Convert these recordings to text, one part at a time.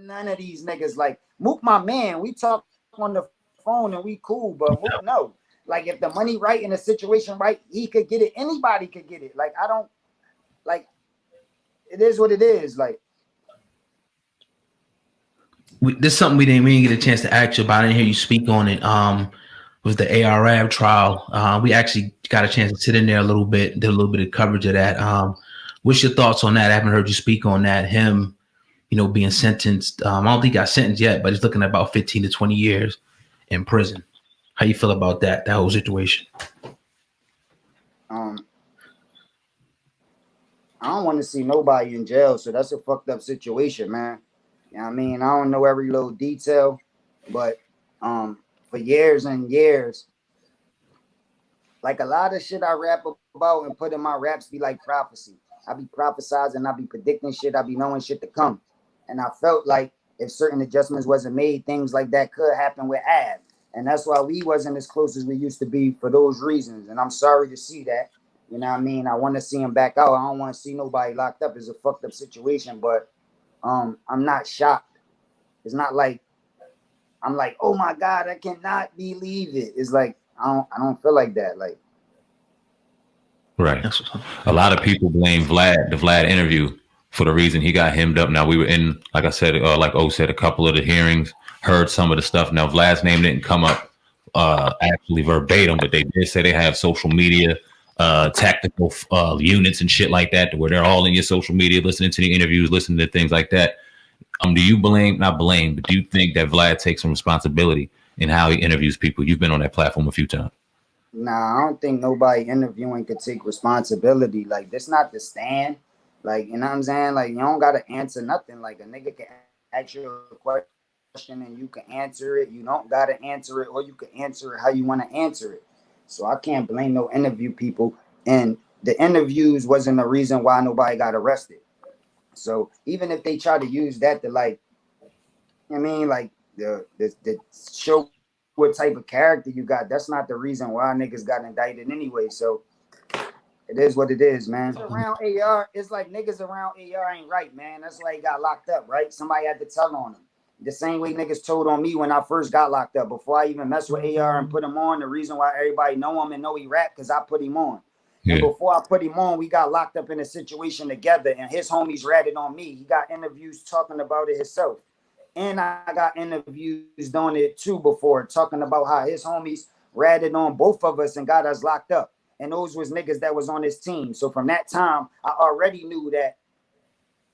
none of these niggas. Like Mook, my man, we talk on the phone and we cool, but Mook, no. Like if the money right and the situation right, he could get it. Anybody could get it. Like I don't like. It is what it is. Like this is something we didn't get a chance to ask you about. I didn't hear you speak on it. Was the ARAB trial? We actually got a chance to sit in there a little bit, did a little bit of coverage of that. What's your thoughts on that? I haven't heard you speak on that. Him, being sentenced. I don't think he got sentenced yet, but he's looking at about 15 to 20 years in prison. How you feel about that whole situation? I don't want to see nobody in jail, so that's a fucked up situation, man. You know what I mean? I don't know every little detail, but for years and years, like a lot of shit I rap about and put in my raps be like prophecy. I be prophesizing, I be predicting shit, I be knowing shit to come. And I felt like if certain adjustments wasn't made, things like that could happen with Ab. And that's why we wasn't as close as we used to be for those reasons. And I'm sorry to see that. You know what I mean? I want to see him back out. I don't want to see nobody locked up. It's a fucked up situation, but I'm not shocked. It's not like I'm like, oh my God, I cannot believe it. It's like I don't feel like that. Like, right. A lot of people blame the Vlad interview for the reason he got hemmed up. Now we were in, like I said, like O said, a couple of the hearings, heard some of the stuff. Now Vlad's name didn't come up actually verbatim, but they did say they have social media tactical units and shit like that, to where they're all in your social media, listening to the interviews, listening to things like that. Do you not blame, but do you think that Vlad takes some responsibility in how he interviews people? You've been on that platform a few times. Nah, I don't think nobody interviewing could take responsibility. Like, that's not the stand. Like, you know what I'm saying? Like, you don't got to answer nothing. Like, a nigga can ask you a question and you can answer it. You don't got to answer it, or you can answer it how you want to answer it. So I can't blame no interview people. And the interviews wasn't the reason why nobody got arrested. So even if they try to use that to, like, I mean, like the show what type of character you got, that's not the reason why niggas got indicted anyway. So it is what it is, man. Around AR, it's like niggas around AR ain't right, man. That's why he got locked up, right? Somebody had to tell on him. The same way niggas told on me when I first got locked up. Before I even messed with AR and put him on, the reason why everybody know him and know he rap, because I put him on. Yeah. And before I put him on, we got locked up in a situation together, and his homies ratted on me. He got interviews talking about it himself. And I got interviews doing it too before, talking about how his homies ratted on both of us and got us locked up. And those was niggas that was on his team. So from that time, I already knew that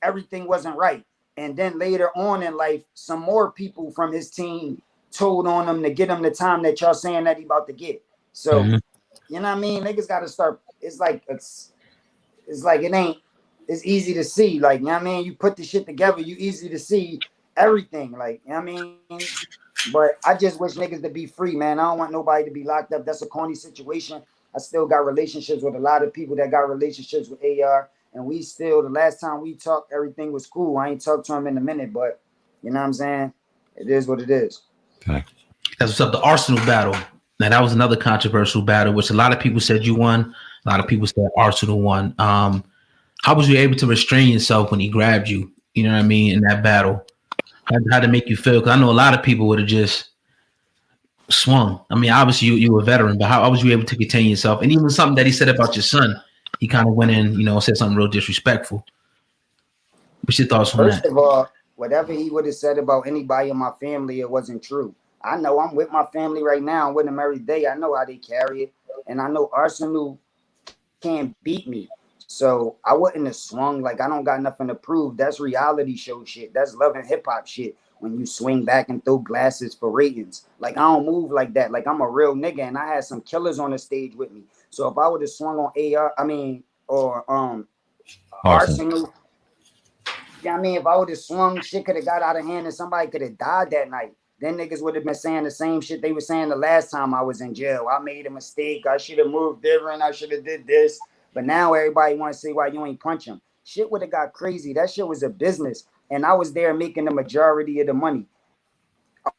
everything wasn't right. And then later on in life, some more people from his team told on him to get him the time that y'all saying that he about to get. So, you know what I mean? Niggas got to start. It's like it ain't. It's easy to see. Like, you know what I mean? You put the shit together, you easy to see everything. Like, you know what I mean? But I just wish niggas to be free, man. I don't want nobody to be locked up. That's a corny situation. I still got relationships with a lot of people that got relationships with AR. And we still, the last time we talked, everything was cool. I ain't talked to him in a minute, but you know what I'm saying? It is what it is. Okay. That's what's up. The Arsonal battle. Now, that was another controversial battle, which a lot of people said you won. A lot of people said Arsonal won. How was you able to restrain yourself when he grabbed you? You know what I mean? In that battle. How did it make you feel? Because I know a lot of people would have just swung. I mean, obviously you were a veteran, but how was you able to contain yourself? And even something that he said about your son, he kind of went in, said something real disrespectful. What's your thoughts on that? First of all, whatever he would have said about anybody in my family, it wasn't true. I know I'm with my family right now. I'm with them every day. I know how they carry it. And I know Arsonal can't beat me. So I wouldn't have swung. Like, I don't got nothing to prove. That's reality show shit. That's love and hip hop shit. When you swing back and throw glasses for ratings. Like, I don't move like that. Like, I'm a real nigga, and I had some killers on the stage with me. So if I would have swung on Arsonal, yeah, I mean, if I would have swung, shit could have got out of hand and somebody could have died that night. Then niggas would have been saying the same shit they were saying the last time I was in jail. I made a mistake. I should have moved different. I should have did this. But now everybody want to say why you ain't punch him. Shit would have got crazy. That shit was a business. And I was there making the majority of the money.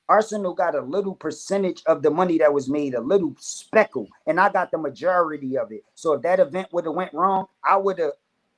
Arsonal got a little percentage of the money that was made, a little speckle. And I got the majority of it. So if that event would have went wrong, I would have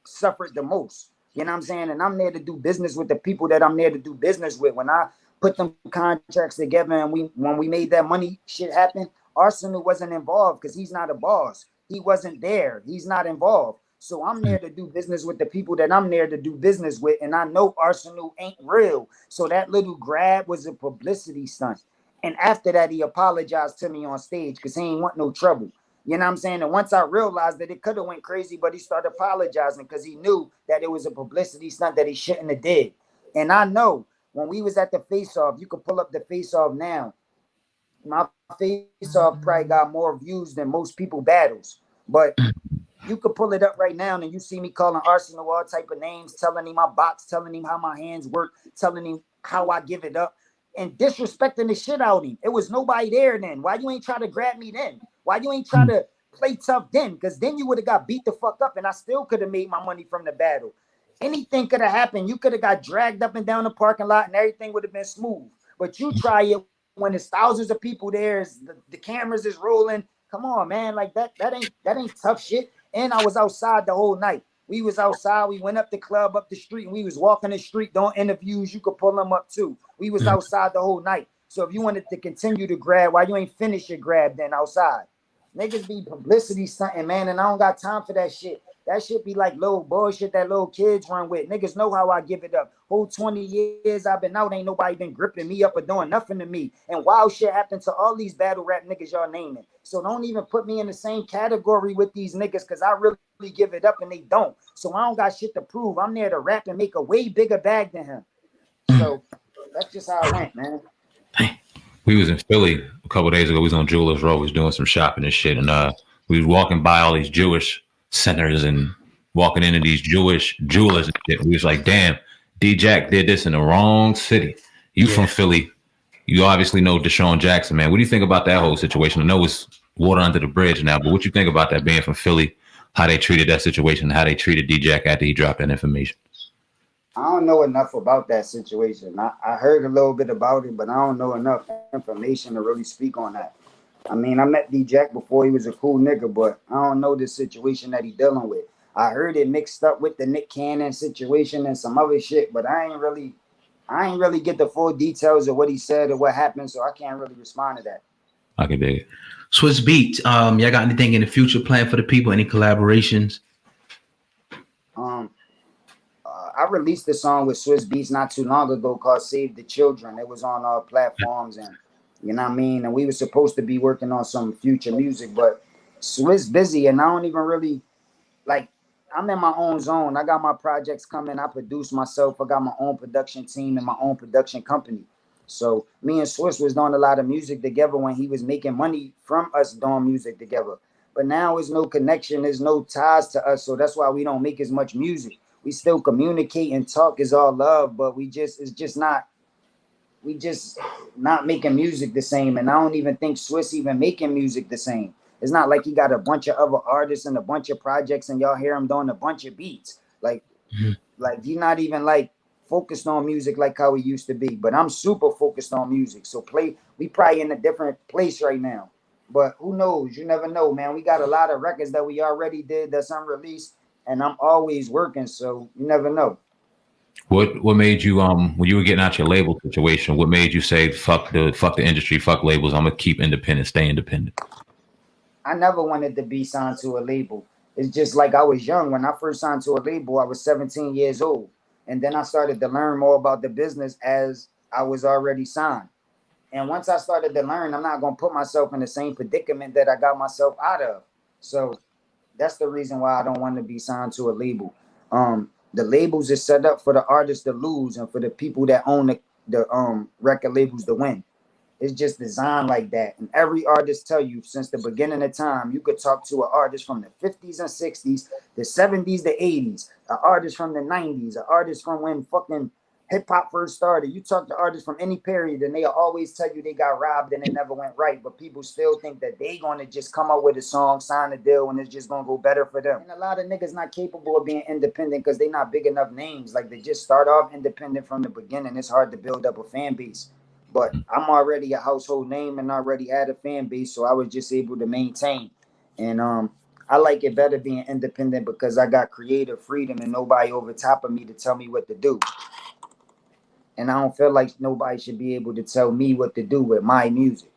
suffered the most. You know what I'm saying? And I'm there to do business with the people that I'm there to do business with. When I put them contracts together and when we made that money shit happen, Arsonal wasn't involved because he's not a boss. He wasn't there. He's not involved. So I'm there to do business with the people that I'm there to do business with. And I know Arsonal ain't real. So that little grab was a publicity stunt. And after that, he apologized to me on stage because he ain't want no trouble. You know what I'm saying? And once I realized that it could have went crazy, but he started apologizing because he knew that it was a publicity stunt that he shouldn't have did. And I know when we was at the face-off, you could pull up the face-off now. My face-off probably got more views than most people battles. But you could pull it up right now and you see me calling Arsonal all type of names, telling him my box, telling him how my hands work, telling him how I give it up, and disrespecting the shit out of him. It was nobody there then. Why you ain't try to grab me then? Why you ain't try to play tough then? Because then you would have got beat the fuck up and I still could have made my money from the battle. Anything could have happened. You could have got dragged up and down the parking lot and everything would have been smooth. But you try it when there's thousands of people there, the cameras is rolling. Come on, man. Like that ain't tough shit. And I was outside the whole night. We was outside. We went up the club, up the street, and we was walking the street doing interviews. You could pull them up too. We was outside the whole night. So if you wanted to continue to grab, why you ain't finish your grab then outside? Niggas be publicity stunting, man, and I don't got time for that shit. That shit be like little bullshit that little kids run with. Niggas know how I give it up. Whole 20 years I've been out, ain't nobody been gripping me up or doing nothing to me. And wild shit happened to all these battle rap niggas y'all naming. So don't even put me in the same category with these niggas because I really give it up and they don't. So I don't got shit to prove. I'm there to rap and make a way bigger bag than him. So that's just how it went, man. We was in Philly a couple of days ago. We was on Jewelers Row. We was doing some shopping and shit. And we was walking by all these Jewish centers and walking into these Jewish jewelers and shit. We was like, damn, D-Jack did this in the wrong city. You from Philly. You obviously know Deshaun Jackson, man. What do you think about that whole situation? I know it's water under the bridge now, but what you think about that being from Philly, how they treated that situation, how they treated D-Jack after he dropped that information? I don't know enough about that situation. I heard a little bit about it, but I don't know enough information to really speak on that. I mean, I met D-Jack before he was a cool nigga, but I don't know the situation that he dealing with. I heard it mixed up with the Nick Cannon situation and some other shit, but I ain't really get the full details of what he said or what happened, so I can't really respond to that. I can dig it. Swiss Beats, y'all got anything in the future planned for the people? Any collaborations? I released a song with Swiss Beats not too long ago called Save the Children. It was on our platforms and you know what I mean? And we were supposed to be working on some future music, but Swiss busy and I don't even really like I'm in my own zone. I got my projects coming. I produce myself. I got my own production team and my own production company. So me and Swiss was doing a lot of music together when he was making money from us doing music together. But now there's no connection. There's no ties to us. So that's why we don't make as much music. We still communicate and talk is all love, but we just not making music the same. And I don't even think Swiss even making music the same. It's not like he got a bunch of other artists and a bunch of projects and y'all hear him doing a bunch of beats. Like you're not even like focused on music like how he used to be. But I'm super focused on music. So we probably in a different place right now. But who knows? You never know, man. We got a lot of records that we already did that's unreleased. And I'm always working, so you never know. What made you when you were getting out your label situation, what made you say fuck the industry, fuck labels, I'm gonna keep independent, stay independent? I never wanted to be signed to a label. It's just like I was young. When I first signed to a label, I was 17 years old. And then I started to learn more about the business as I was already signed. And once I started to learn, I'm not gonna put myself in the same predicament that I got myself out of. So that's the reason why I don't want to be signed to a label. The labels is set up for the artists to lose and for the people that own the record labels to win. It's just designed like that. And every artist tell you since the beginning of time, you could talk to an artist from the 50s and 60s, the 70s, the 80s, an artist from the 90s, an artist from when fucking hip hop first started. You talk to artists from any period and they'll always tell you they got robbed and it never went right. But people still think that they gonna just come up with a song, sign a deal, and it's just gonna go better for them. And a lot of niggas not capable of being independent because they not big enough names. Like they just start off independent from the beginning. It's hard to build up a fan base. But I'm already a household name and already had a fan base, so I was just able to maintain. And I like it better being independent because I got creative freedom and nobody over top of me to tell me what to do. And I don't feel like nobody should be able to tell me what to do with my music.